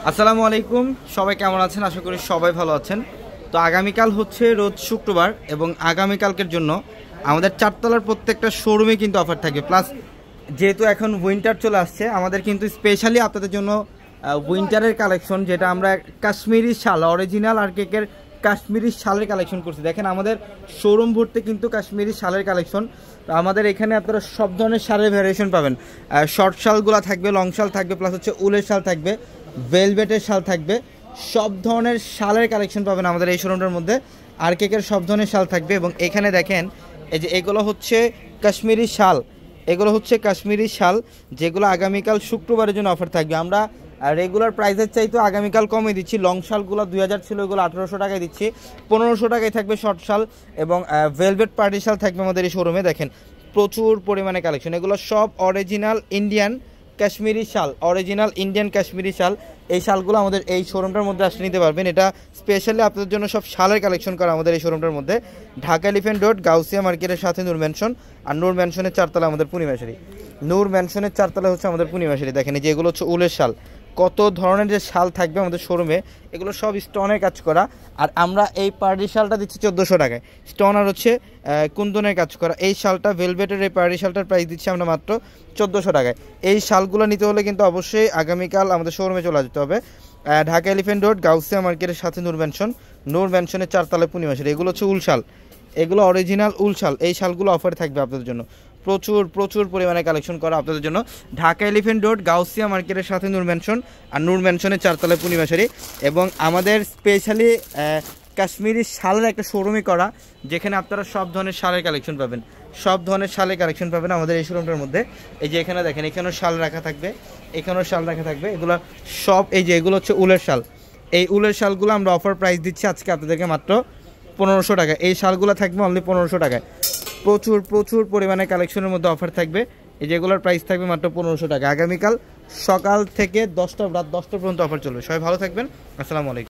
আসসালামু আলাইকুম, সবাই কেমন আছেন? আশা করি সবাই ভালো আছেন। তো আগামীকাল হচ্ছে রোজ শুক্রবার এবং আগামীকালকের জন্য আমাদের চারতলার প্রত্যেকটা শোরুমে কিন্তু অফার থাকবে। প্লাস যেহেতু এখন উইন্টার চলে আসছে, আমাদের কিন্তু স্পেশালি আপনাদের জন্য উইন্টারের কালেকশন, যেটা আমরা কাশ্মীরি শাল অরিজিনাল আর কেকের কাশ্মীরি শালের কালেকশন করছি। দেখেন আমাদের শোরুম ভর্তি কিন্তু কাশ্মীরি শালের কালেকশন। আমাদের এখানে আপনারা সব ধরনের শালের ভ্যারিয়েশন পাবেন। শর্ট শালগুলো থাকবে, লং শাল থাকবে, প্লাস হচ্ছে উলের শাল থাকবে, ভেলভেটের শাল থাকবে। সব ধরনের শালের কালেকশন পাবেন আমাদের এই শোরুমটার মধ্যে। আর কেকের সব ধরনের শাল থাকবে। এবং এখানে দেখেন এই যে এগুলো হচ্ছে কাশ্মীরি শাল, এগুলো হচ্ছে কাশ্মীরি শাল যেগুলো আগামীকাল শুক্রবারের জন্য অফার থাকবে। আমরা রেগুলার প্রাইসের চাইতে আগামীকাল কমে দিচ্ছি। লং শালগুলো 2000 ছিল, এগুলো 1800 টাকায় দিচ্ছি। 1500 টাকায় থাকবে শর্ট শাল এবং ভেলভেট পার্টি শাল থাকবে আমাদের এই শোরুমে। দেখেন প্রচুর পরিমাণে কালেকশন, এগুলো সব অরিজিনাল ইন্ডিয়ান কাশ্মীরি শাল, অরিজিনাল ইন্ডিয়ান কাশ্মীরি শাল। এই শালগুলো আমাদের এই শোরুমটার মধ্যে আসলে নিতে পারবেন। এটা স্পেশালি আপনাদের জন্য সব শালের কালেকশন করা আমাদের এই শোরুমটার মধ্যে। ঢাকা এলিফ্যান্ট রোড, গাউসিয়া মার্কেটের সাথে নূর ম্যানশন। আর নূর ম্যানশনের চারতলা আমাদের পূর্ণিমাশারি। নূর ম্যানশনের চারতলা হচ্ছে আমাদের পূর্ণিমাশারি। দেখেন এই যে এগুলো হচ্ছে উলের শাল। কত ধরনের যে শাল থাকবে আমাদের শোরুমে, এগুলো সব স্টোনের কাজ করা। আর আমরা এই পার্টি শালটা দিচ্ছি 1400 টাকায়। স্টোন আর হচ্ছে কুন্দনের কাজ করা এই শালটা, ভেলভেটের এই পার্টি শালটার প্রাইস দিচ্ছি আমরা মাত্র 1400 টাকায়। এই শালগুলো নিতে হলে কিন্তু অবশ্যই আগামীকাল আমাদের শোরুমে চলে যেতে হবে। ঢাকা এলিফ্যান্ট রোড, গাউসিয়া মার্কেটের সাথে নূর ম্যানশন, নূর ম্যানশনের চারতলায় পূর্ণিমাশারি। এগুলো হচ্ছে উল শাল, এগুলো অরিজিনাল উল শাল। এই শালগুলো অফারে থাকবে আপনাদের জন্য। প্রচুর প্রচুর পরিমাণে কালেকশন করা আপনাদের জন্য। ঢাকা এলিফ্যান্ট রোড, গাউসিয়া মার্কেটের সাথে নূর ম্যানশন, আর নূর ম্যানশনের চারতলায় পূর্ণিমাশারি। এবং আমাদের স্পেশালি কাশ্মীরি শালের একটা শোরুমই করা, যেখানে আপনারা সব ধরনের শালের কালেকশন পাবেন। সব ধরনের শালের কালেকশন পাবেন আমাদের এই শোরুমটার মধ্যে। এই যে এখানে দেখেন, এখানেও শাল রাখা থাকবে, এখানেও শাল রাখা থাকবে। এগুলো সব, এই যে এগুলো হচ্ছে উলের শাল। এই উলের শালগুলো আমরা অফার প্রাইস দিচ্ছি আজকে আপনাদেরকে মাত্র 1500 টাকা। এই শালগুলো থাকবে অনলি 1500 টাকায়। প্রচুর প্রচুর পরিমাণে কালেকশনের মধ্যে অফার থাকবে। এই যেগুলোর প্রাইস থাকবে মাত্র 1500 টাকা। আগামীকাল সকাল থেকে রাত 10টা পর্যন্ত অফার চলবে। সবাই ভালো থাকবেন। আসসালামু আলাইকুম।